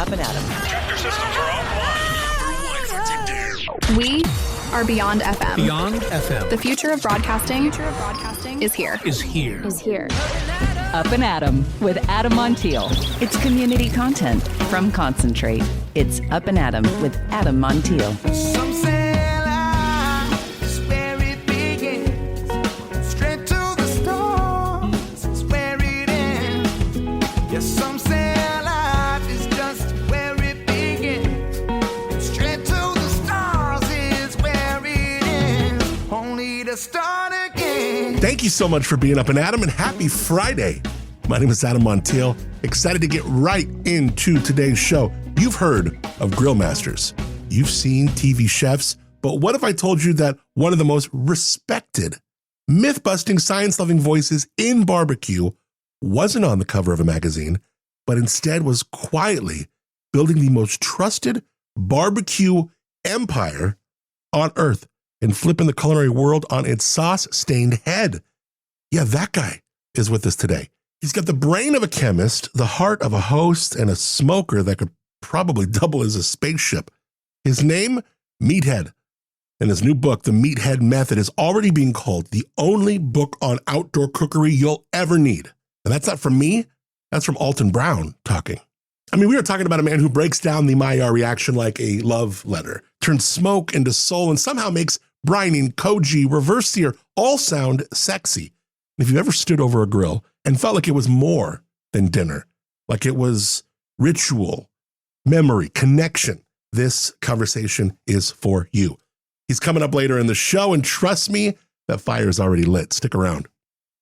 Up+Adam. Tractor systems are offline. We are Beyond FM. Beyond FM. The future of broadcasting, is here. Up+Adam with Adam Montiel. It's community content from Concentrate. It's Up+Adam with Adam Montiel. Some say life is where it begins. Straight to the stars is where it ends. Yes, some say life is just where it begins. Straight to the stars is where it ends. Only to start again. Thank you so much for being Up+Adam, and happy Friday. My name is Adam Montiel. Excited to get right into today's show. You've heard of Grillmasters. You've seen TV chefs. But what if I told you that one of the most respected, myth-busting, science-loving voices in barbecue wasn't on the cover of a magazine, but instead was quietly building the most trusted barbecue empire on earth and flipping the culinary world on its sauce-stained head? Yeah, that guy is with us today. He's got the brain of a chemist, the heart of a host, and a smoker that could probably double as a spaceship. His name, Meathead. And his new book, The Meathead Method, is already being called the only book on outdoor cookery you'll ever need. And that's not from me, that's from Alton Brown talking. I mean, we were talking about a man who breaks down the Maillard reaction like a love letter, turns smoke into soul, and somehow makes brining, koji, reverse sear all sound sexy. And if you've ever stood over a grill and felt like it was more than dinner, like it was ritual, memory, connection, this conversation is for you. He's coming up later in the show, and trust me, that fire is already lit. Stick around.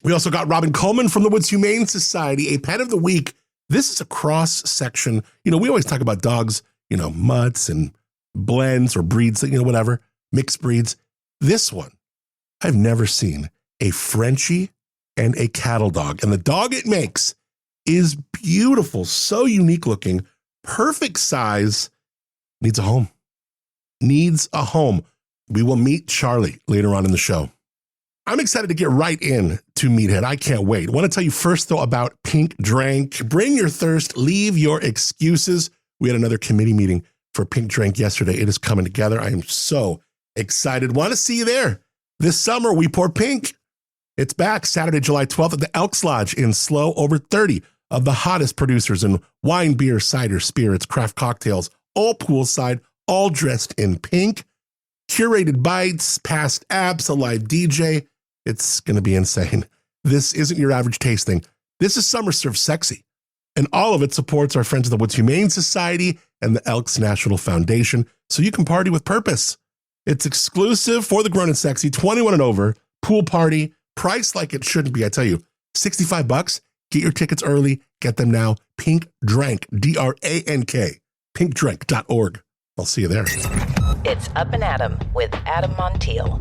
We also got Robin Coleman from the Woods Humane Society, a pet of the week. This is a cross-section. You know, we always talk about dogs, you know, mutts and blends or breeds, you know, whatever, mixed breeds. This one, I've never seen a Frenchie and a cattle dog. And the dog it makes is beautiful, so unique looking, perfect size, needs a home. Needs a home. We will meet Charlie later on in the show. I'm excited to get right in to Meathead. I can't wait. I want to tell you first, though, about Pink Drank. Bring your thirst, leave your excuses. We had another committee meeting for Pink Drank yesterday. It is coming together. I am so excited. Want to see you there. This summer, we pour pink. It's back Saturday, July 12th at the Elks Lodge in Slow. Over 30 of the hottest producers in wine, beer, cider, spirits, craft cocktails, all poolside, all dressed in pink. Curated bites, past apps, a live DJ. It's going to be insane. This isn't your average tasting. This is Summer Serve Sexy. And all of it supports our friends of the Woods Humane Society and the Elks National Foundation, so you can party with purpose. It's exclusive for the grown and sexy, 21 and over, pool party, priced like it shouldn't be. I tell you, $65. Get your tickets early. Get them now. Pink Drank, D-R-A-N-K, pinkdrank.org. I'll see you there. It's Up+Adam with Adam Montiel.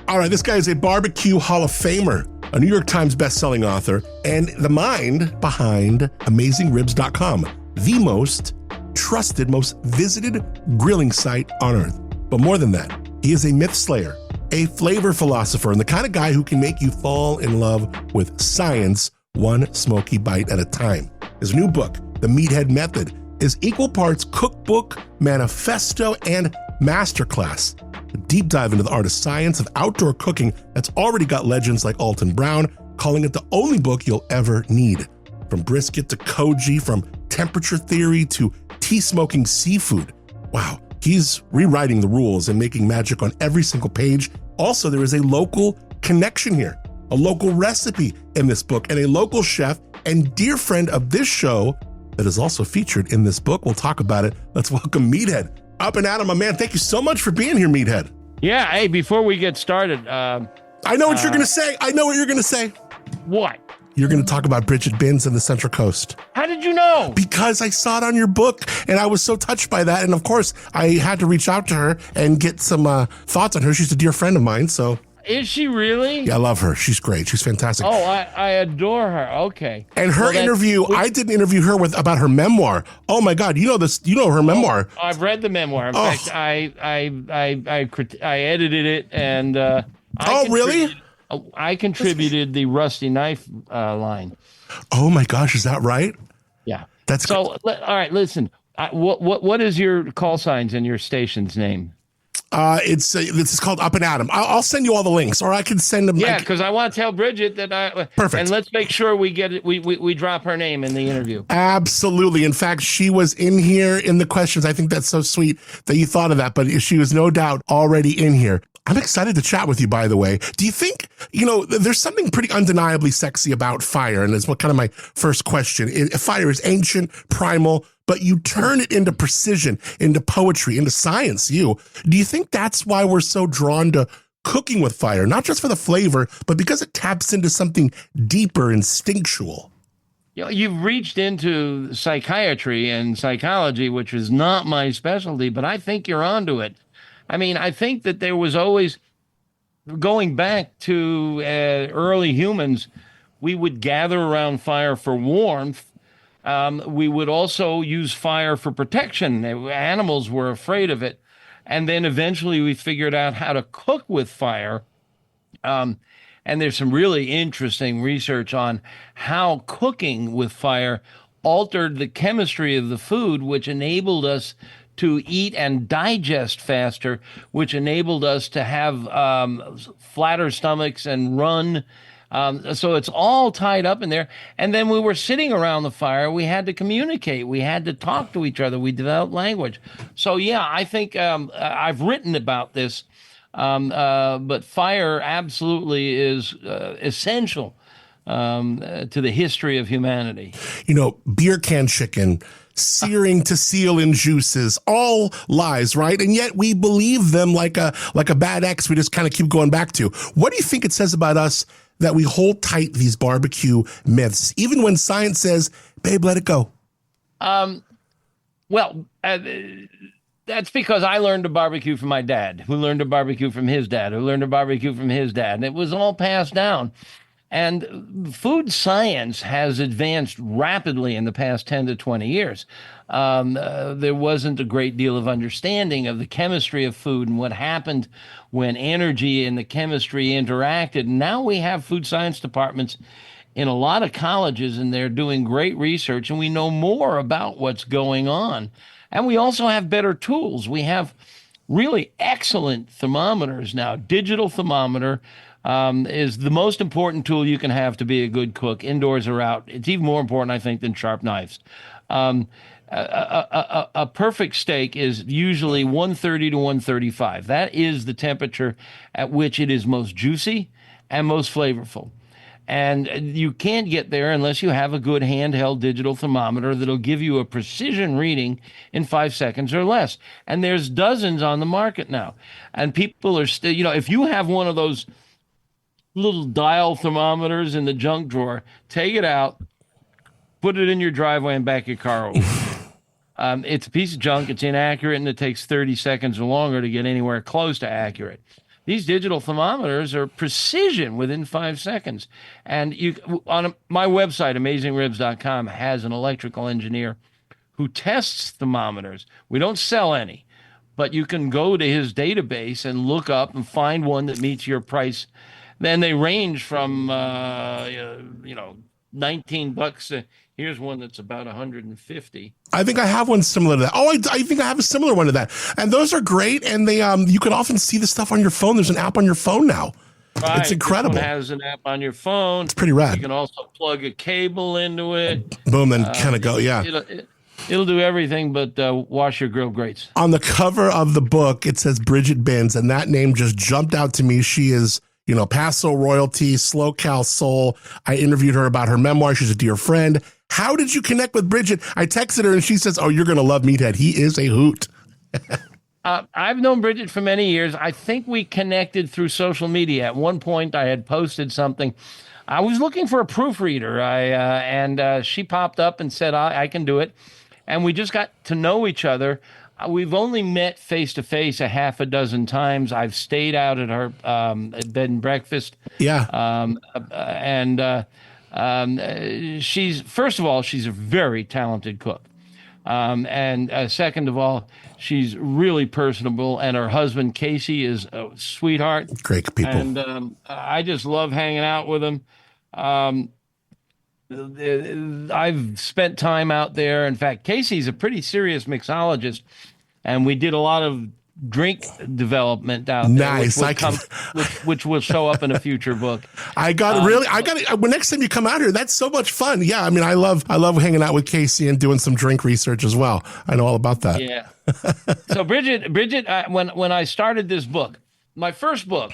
All right, this guy is a BBQ Hall of Famer, a New York Times bestselling author, and the mind behind AmazingRibs.com, the most trusted, most visited grilling site on earth. But more than that, he is a myth slayer, a flavor philosopher, and the kind of guy who can make you fall in love with science one smoky bite at a time. His new book, The Meathead Method, is equal parts cookbook, manifesto, and masterclass. A deep dive into the art of science of outdoor cooking that's already got legends like Alton Brown calling it the only book you'll ever need. From brisket to koji, from temperature theory to tea-smoking seafood. Wow, he's rewriting the rules and making magic on every single page. Also, there is a local connection here, a local recipe in this book, and a local chef and dear friend of this show that is also featured in this book. We'll talk about it. Let's welcome Meathead. Up+Adam, my man. Thank you so much for being here, Meathead. Yeah. Hey, before we get started, I know what you're going to say. I know what you're going to say. What? You're going to talk about Brigit Binns and the Central Coast. How did you know? Because I saw it on your book, and I was so touched by that. And of course, I had to reach out to her and get some thoughts on her. She's a dear friend of mine, so. Is she really? Yeah, I love her. She's great. She's fantastic. Oh, I adore her. Okay. And her interview, I did an interview her about her memoir. Oh my God, you know this? You know her memoir. I've read the memoir. In fact, I edited it, and really? I contributed the rusty knife line. Oh my gosh, is that right? Yeah. That's so. All right, listen. What is your call signs and your station's name? This is called Up+Adam. I'll send you all the links, or I can send them. Yeah, because I want to tell Brigit that Perfect. And let's make sure we get it. We drop her name in the interview. Absolutely. In fact, she was in here in the questions. I think that's so sweet that you thought of that, but she was no doubt already in here. I'm excited to chat with you, by the way. Do you think, there's something pretty undeniably sexy about fire? And that's what kind of my first question. Fire is ancient, primal, but you turn it into precision, into poetry, into science. Do you think that's why we're so drawn to cooking with fire? Not just for the flavor, but because it taps into something deeper, instinctual. You've reached into psychiatry and psychology, which is not my specialty, but I think you're onto it. I mean, I think that there was always, going back to early humans, we would gather around fire for warmth. We would also use fire for protection. Animals were afraid of it. And then eventually we figured out how to cook with fire. And there's some really interesting research on how cooking with fire altered the chemistry of the food, which enabled us to eat and digest faster, which enabled us to have flatter stomachs and run. So it's all tied up in there. And then we were sitting around the fire. We had to communicate. We had to talk to each other. We developed language. So, yeah, I think I've written about this. But fire absolutely is essential to the history of humanity. Beer can chicken, searing to seal in juices, all lies, right? And yet we believe them like a bad ex we just kind of keep going back to. What do you think it says about us that we hold tight these barbecue myths, even when science says, babe, let it go? That's because I learned to barbecue from my dad, who learned to barbecue from his dad, who learned to barbecue from his dad. And it was all passed down. And food science has advanced rapidly in the past 10 to 20 years. There wasn't a great deal of understanding of the chemistry of food and what happened when energy and the chemistry interacted. Now we have food science departments in a lot of colleges, and they're doing great research, and we know more about what's going on. And we also have better tools. We have really excellent thermometers now. Digital thermometer is the most important tool you can have to be a good cook, indoors or out. It's even more important, I think, than sharp knives. A perfect steak is usually 130 to 135. That is the temperature at which it is most juicy and most flavorful. And you can't get there unless you have a good handheld digital thermometer that'll give you a precision reading in 5 seconds or less. And there's dozens on the market now. And people are still, if you have one of those little dial thermometers in the junk drawer, take it out, put it in your driveway and back your car over. It's a piece of junk. It's inaccurate, and it takes 30 seconds or longer to get anywhere close to accurate. These digital thermometers are precision within 5 seconds. And my website, AmazingRibs.com, has an electrical engineer who tests thermometers. We don't sell any, but you can go to his database and look up and find one that meets your price. Then they range from, $19. Here's one that's about $150. I think I have one similar to that. Oh, I think I have a similar one to that. And those are great. And they, you can often see the stuff on your phone. There's an app on your phone now. Right. It's incredible. It has an app on your phone. It's pretty rad. You can also plug a cable into it. Boom, then kind of go, yeah. It'll do everything but wash your grill grates. On the cover of the book, it says Brigit Binns, and that name just jumped out to me. She is, Paso royalty, Slow Cal Soul. I interviewed her about her memoir. She's a dear friend. How did you connect with Brigit? I texted her and she says, oh, you're going to love Meathead. He is a hoot. I've known Brigit for many years. I think we connected through social media. At one point, I had posted something. I was looking for a proofreader, and she popped up and said, I can do it. And we just got to know each other. We've only met face-to-face a half a dozen times. I've stayed out at her bed and breakfast. Yeah. She's, first of all, she's a very talented cook. And second of all, she's really personable, and her husband, Casey, is a sweetheart. Great people. And I just love hanging out with them. I've spent time out there. In fact, Casey's a pretty serious mixologist, and we did a lot of drink development out there, Nice. which will show up in a future book. When next time you come out here, that's so much fun. Yeah, I mean, I love hanging out with Casey and doing some drink research as well. I know all about that. Yeah. So Brigit, when I started this book, my first book,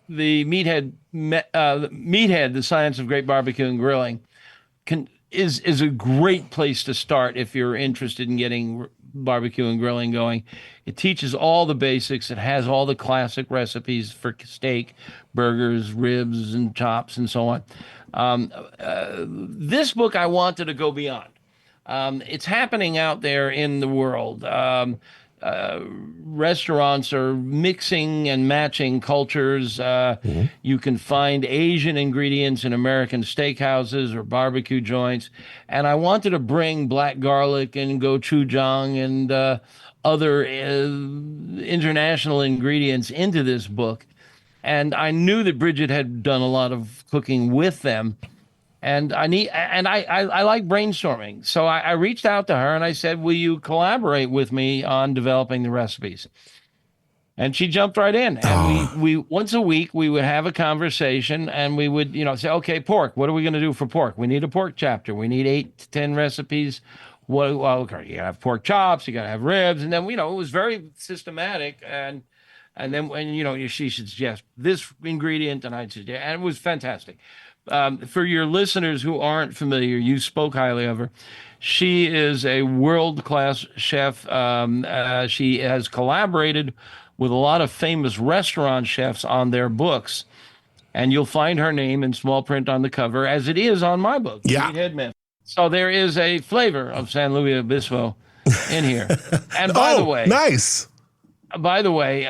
the Meathead, the Science of Great Barbecue and Grilling, is a great place to start if you're interested in getting barbecue and grilling going. It teaches all the basics. It has all the classic recipes for steak, burgers, ribs, and chops, and so on. This book, I wanted to go beyond. It's happening out there in the world. Restaurants are mixing and matching cultures. You can find Asian ingredients in American steakhouses or barbecue joints. And I wanted to bring black garlic and gochujang and other international ingredients into this book. And I knew that Brigit had done a lot of cooking with them. And I like brainstorming. So I reached out to her and I said, will you collaborate with me on developing the recipes? And she jumped right in. And we once a week, we would have a conversation and we would, say, okay, pork, what are we going to do for pork? We need a pork chapter. We need 8 to 10 recipes. Okay, you have pork chops, you got to have ribs. And then, it was very systematic. And then when, she should suggest this ingredient and I'd suggest, and it was fantastic. For your listeners who aren't familiar, you spoke highly of her. She is a world-class chef. She has collaborated with a lot of famous restaurant chefs on their books. And you'll find her name in small print on the cover, as it is on my book, Meathead Method. So there is a flavor of San Luis Obispo in here. And by the way... nice. By the way,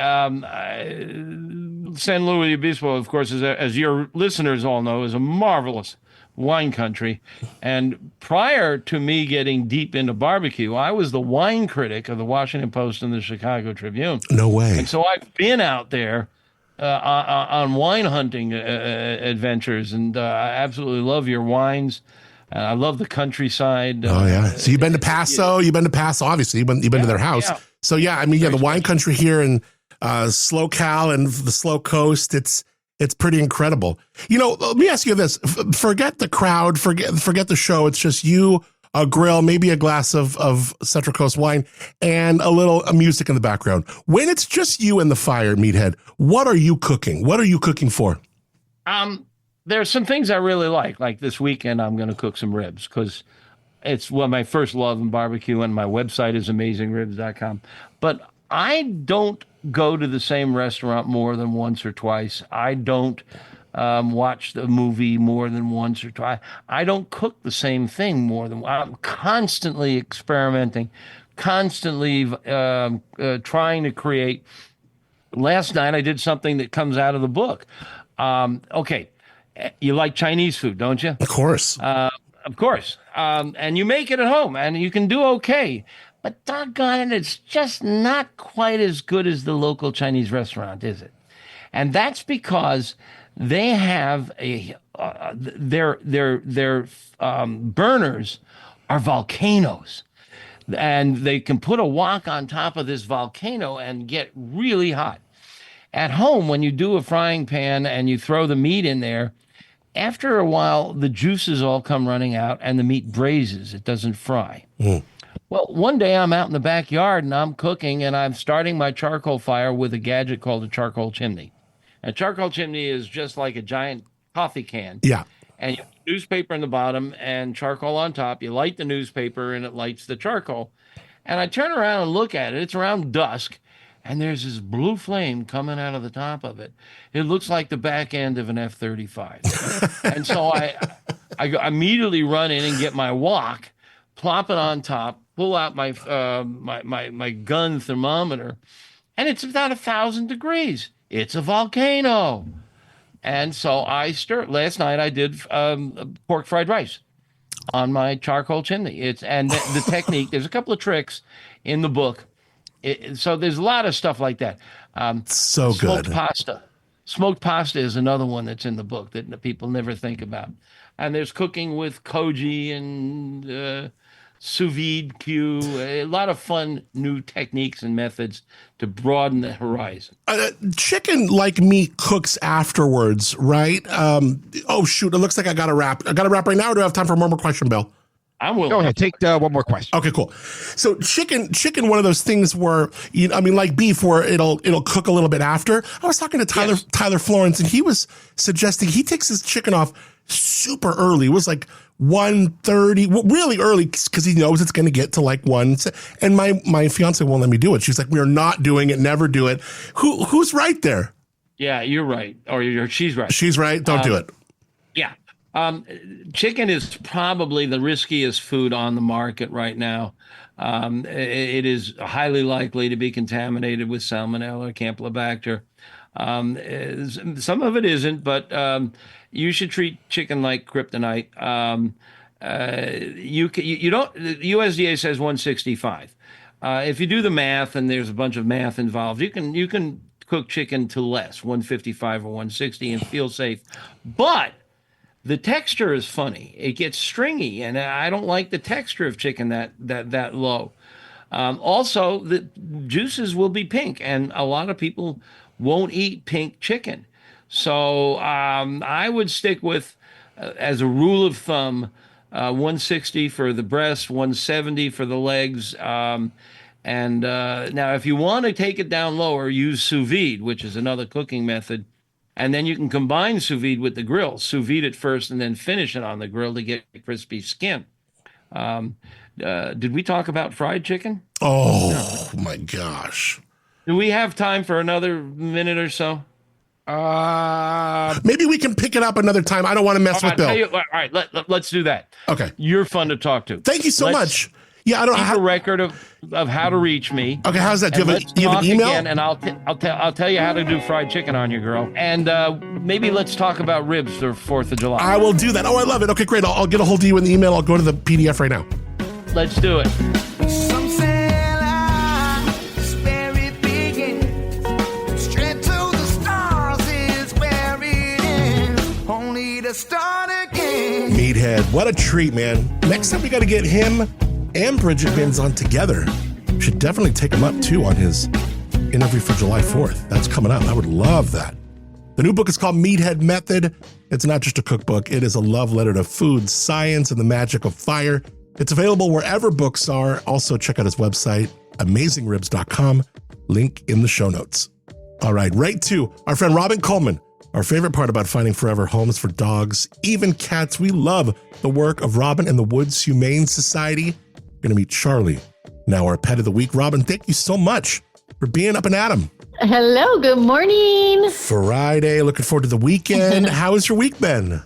San Luis Obispo, of course, as your listeners all know, is a marvelous wine country. And prior to me getting deep into barbecue, I was the wine critic of the Washington Post and the Chicago Tribune. No way. And so I've been out there on wine hunting adventures, and I absolutely love your wines. I love the countryside. Oh, yeah. So you've been to Paso. You've been to Paso, obviously. You've been to their house. Yeah. So, yeah, I mean, the wine country here in SoCal and the Slow Coast, it's pretty incredible. Let me ask you this. Forget the crowd. Forget the show. It's just you, a grill, maybe a glass of Central Coast wine, and a little music in the background. When it's just you and the fire, Meathead, what are you cooking? What are you cooking for? There's some things I really like. Like this weekend, I'm going to cook some ribs because it's my first love in barbecue, and my website is amazingribs.com. But I don't go to the same restaurant more than once or twice. I don't watch the movie more than once or twice. I don't cook the same thing more than. I'm constantly experimenting, constantly trying to create. Last night, I did something that comes out of the book. Okay. You like Chinese food, don't you? Of course. Of course. And you make it at home, and you can do okay. But doggone it, it's just not quite as good as the local Chinese restaurant, is it? And that's because they have their burners are volcanoes. And they can put a wok on top of this volcano and get really hot. At home, when you do a frying pan and you throw the meat in there, after a while, the juices all come running out and the meat braises. It doesn't fry. Well, one day I'm out in the backyard and I'm cooking and I'm starting my charcoal fire with a gadget called a charcoal chimney. A charcoal chimney is just like a giant coffee can. Yeah. And you have newspaper in the bottom and charcoal on top. You light the newspaper and it lights the charcoal. And I turn around and look at it. It's around dusk. And there's this blue flame coming out of the top of it. It looks like the back end of an F-35. And so I immediately run in and get my wok, plop it on top, pull out my gun thermometer, and it's about 1,000 degrees. It's a volcano. And so I stir. Last night I did pork fried rice on my charcoal chimney. The technique. There's a couple of tricks in the book. So there's a lot of stuff like that. So good. Smoked pasta is another one that's in the book that the people never think about. And there's cooking with koji and sous vide Q, a lot of fun new techniques and methods to broaden the horizon. Chicken, like meat, cooks afterwards, right? Oh, shoot. It looks like I got to wrap. I got to wrap right now, or do I have time for one more question, Bill? I'm willing. Go ahead. Take one more question. Okay, cool. So chicken, one of those things where, like beef, where it'll cook a little bit after. I was talking to Tyler Florence, and he was suggesting he takes his chicken off super early. It was like 1:30, really early, because he knows it's going to get to like 1. And my fiance won't let me do it. She's like, "We are not doing it. Never do it." Who's right there? Yeah, you're right, or she's right. She's right. Don't do it. Yeah. Chicken is probably the riskiest food on the market right now. It is highly likely to be contaminated with salmonella, Campylobacter. Some of it isn't, but you should treat chicken like kryptonite. You don't. The USDA says 165. If you do the math, and there's a bunch of math involved, you can cook chicken to less, 155 or 160, and feel safe. But the texture is funny. It gets stringy, and I don't like the texture of chicken that low. Also, the juices will be pink, and a lot of people won't eat pink chicken. So I would stick with, as a rule of thumb, 160 for the breast, 170 for the legs. And now, if you want to take it down lower, use sous vide, which is another cooking method. And then you can combine sous vide with the grill. Sous vide it first and then finish it on the grill to get crispy skin. Did we talk about fried chicken? Oh, my gosh. Do we have time for another minute or so? Maybe we can pick it up another time. I don't want to mess with Bill. All right, let's do that. Okay. You're fun to talk to. Thank you so much. Yeah, I don't keep a record of how to reach me. Okay, how's that? Do you have an email? Again, and I'll tell you how to do fried chicken on you, girl. And maybe let's talk about ribs for 4th of July. I will do that. Oh, I love it. Okay, great. I'll get a hold of you in the email. I'll go to the PDF right now. Let's do it. Some say life's where it begins. Straight to the stars is where it ends. Only to start again. Meathead, what a treat, man. Next time we got to get him and Brigit Binns on together. Should definitely take him up too on his interview for July 4th. That's coming up. I would love that. The new book is called Meathead Method. It's not just a cookbook. It is a love letter to food, science, and the magic of fire. It's available wherever books are. Also, check out his website, AmazingRibs.com. Link in the show notes. All right, right to our friend Robin Coleman. Our favorite part about finding forever homes for dogs, even cats. We love the work of Robin and the Woods Humane Society. Going to meet Charlie, now our pet of the week. Robin, thank you so much for being Up and Adam. Hello, good morning. Friday, looking forward to the weekend. How has your week been?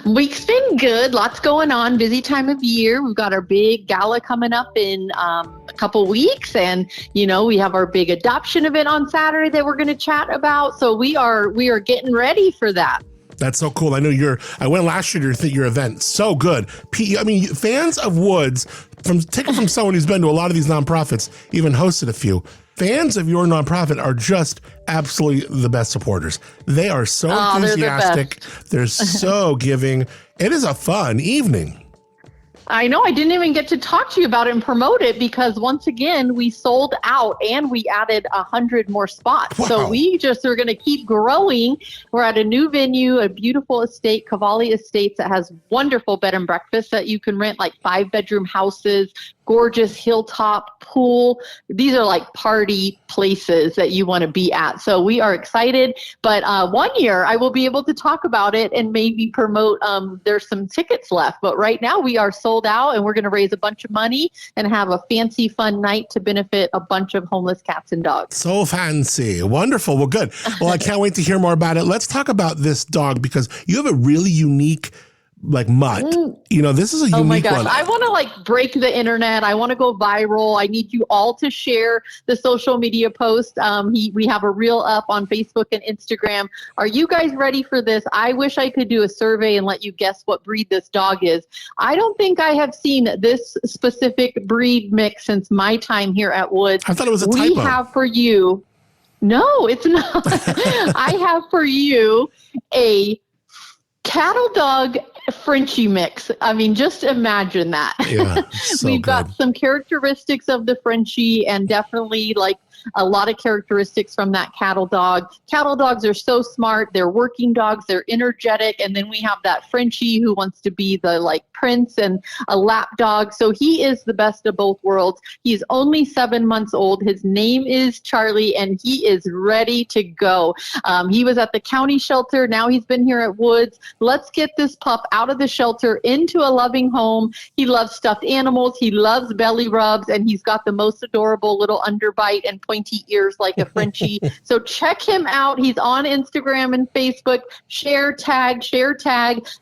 Week's been good. Lots going on. Busy time of year. We've got our big gala coming up in a couple weeks. And, we have our big adoption event on Saturday that we're going to chat about. So we are getting ready for that. That's so cool. I know I went last year to your event. So good. Fans of Woods, taken from someone who's been to a lot of these nonprofits, even hosted a few. Fans of your nonprofit are just absolutely the best supporters. They are so enthusiastic. They're so giving. It is a fun evening. I know. I didn't even get to talk to you about it and promote it because once again, we sold out and we added 100 more spots. Wow. So we just are going to keep growing. We're at a new venue, a beautiful estate, Cavalli Estates, that has wonderful bed and breakfast that you can rent, like 5-bedroom houses, gorgeous hilltop pool. These are like party places that you want to be at. So we are excited. But one year I will be able to talk about it and maybe promote. There's some tickets left. But right now we are sold out and we're going to raise a bunch of money and have a fancy, fun night to benefit a bunch of homeless cats and dogs. So fancy. Wonderful. Well, good. Well, I can't wait to hear more about it. Let's talk about this dog because you have a really unique mutt. This is a unique one. Oh my gosh. I want to break the internet. I want to go viral. I need you all to share the social media post. We have a reel up on Facebook and Instagram. Are you guys ready for this? I wish I could do a survey and let you guess what breed this dog is. I don't think I have seen this specific breed mix since my time here at Woods. I thought it was a typo. We have for you. No, it's not. I have for you a cattle dog Frenchie mix. I mean, just imagine that. Yeah, so We've got good. some characteristics of the Frenchie and definitely like a lot of characteristics from that cattle dog. Cattle dogs are so smart. They're working dogs. They're energetic. And then we have that Frenchie who wants to be the like prince and a lap dog. So he is the best of both worlds. He's only 7 months old. His name is Charlie, and he is ready to go. He was at the county shelter. Now he's been here at Woods. Let's get this pup out of the shelter into a loving home. He loves stuffed animals. He loves belly rubs, and he's got the most adorable little underbite and pointy ears like a Frenchie. So check him out. He's on Instagram and Facebook. Share tag.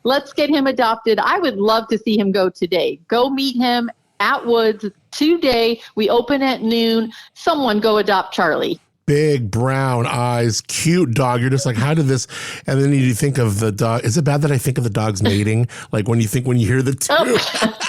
Let's get him adopted. I would love to see him go today. Go meet him at Woods today. We open at noon. Someone go adopt Charlie. Big brown eyes, cute dog. You're just like, how did this? And then you think of the dog. Is it bad that I think of the dog's mating? Like when you hear the two.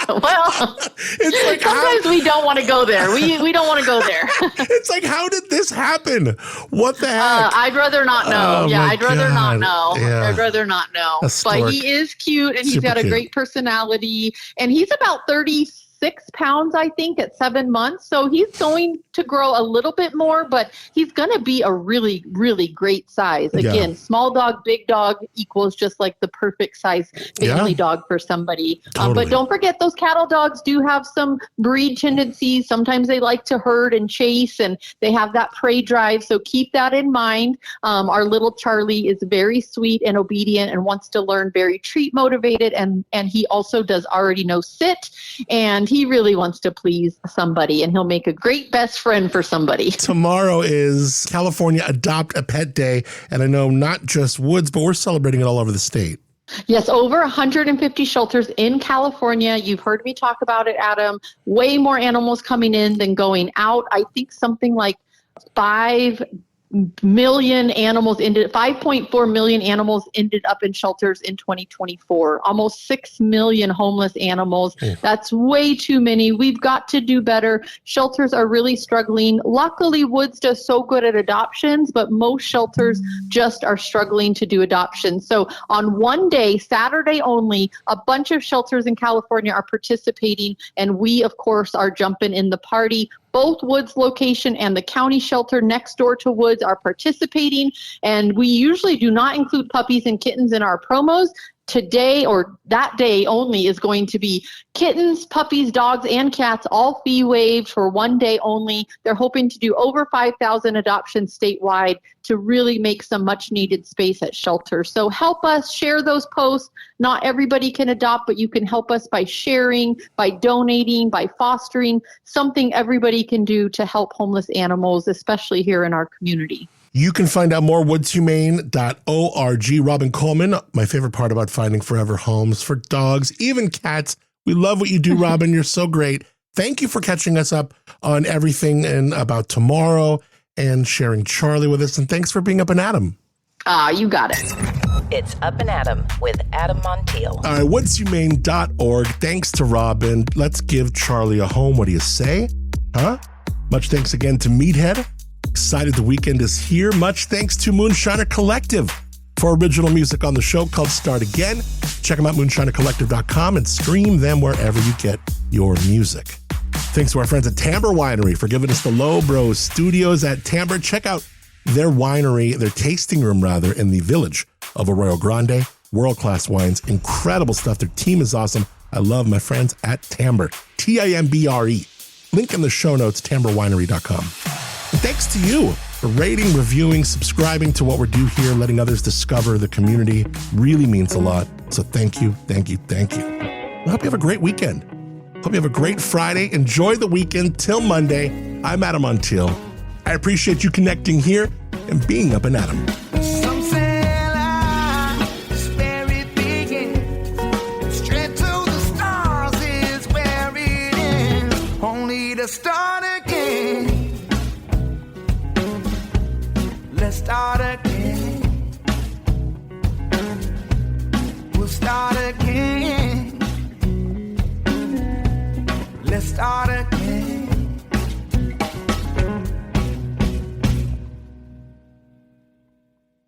Well, it's like sometimes we don't want to go there. We don't want to go there. It's like, how did this happen? What the heck? I'd rather not know. Oh, I'd rather not know. Yeah. I'd rather not know. A stork. But he is cute, and he's Super got a cute. great personality, and he's about 36 pounds, I think, at 7 months. So he's going to grow a little bit more, but he's going to be a really, really great size. Again, Yeah. small dog, big dog equals just like the perfect size family Yeah. dog for somebody. Totally. But don't forget, those cattle dogs do have some breed tendencies. Sometimes they like to herd and chase, and they have that prey drive. So keep that in mind. Our little Charlie is very sweet and obedient and wants to learn, very treat motivated. And he also does already know sit, and he really wants to please somebody, and he'll make a great best friend for somebody. Tomorrow is California Adopt a Pet Day. And I know not just Woods, but we're celebrating it all over the state. Yes, over 150 shelters in California. You've heard me talk about it, Adam. Way more animals coming in than going out. I think something like 5 million animals 5.4 million animals ended up in shelters in 2024. Almost 6 million homeless animals. That's way too many. We've got to do better. Shelters are really struggling. Luckily, Woods does so good at adoptions, but most shelters just are struggling to do adoptions. So on one day, Saturday only, a bunch of shelters in California are participating, and we, of course, are jumping in the party. Both Woods location and the county shelter next door to Woods are participating, and we usually do not include puppies and kittens in our promos. Today, or that day only, is going to be kittens, puppies, dogs, and cats, all fee waived for one day only. They're hoping to do over 5,000 adoptions statewide to really make some much needed space at shelters. So help us share those posts. Not everybody can adopt, but you can help us by sharing, by donating, by fostering, something everybody can do to help homeless animals, especially here in our community. You can find out more woodshumane.org. Robin Coleman, my favorite part about finding forever homes for dogs, even cats. We love what you do, Robin. You're so great. Thank you for catching us up on everything and about tomorrow and sharing Charlie with us. And thanks for being Up and Adam. You got it. It's Up and Adam with Adam Montiel. All right, woodshumane.org. Thanks to Robin. Let's give Charlie a home. What do you say? Huh? Much thanks again to Meathead. Excited the weekend is here. Much thanks to Moonshiner Collective for original music on the show called Start Again. Check them out, moonshinercollective.com, and stream them wherever you get your music. Thanks to our friends at Tamber Winery for giving us the Low Bros Studios at Tamber. Check out their winery, their tasting room rather, in the village of Arroyo Grande. World-class wines, incredible stuff. Their team is awesome. I love my friends at Tamber, Timbre. Link in the show notes, tamberwinery.com. And thanks to you for rating, reviewing, subscribing to what we do here, letting others discover the community. Really means a lot. So thank you, thank you, thank you. I hope you have a great weekend. Hope you have a great Friday. Enjoy the weekend till Monday. I'm Adam Montiel. I appreciate you connecting here and being Up and Adam.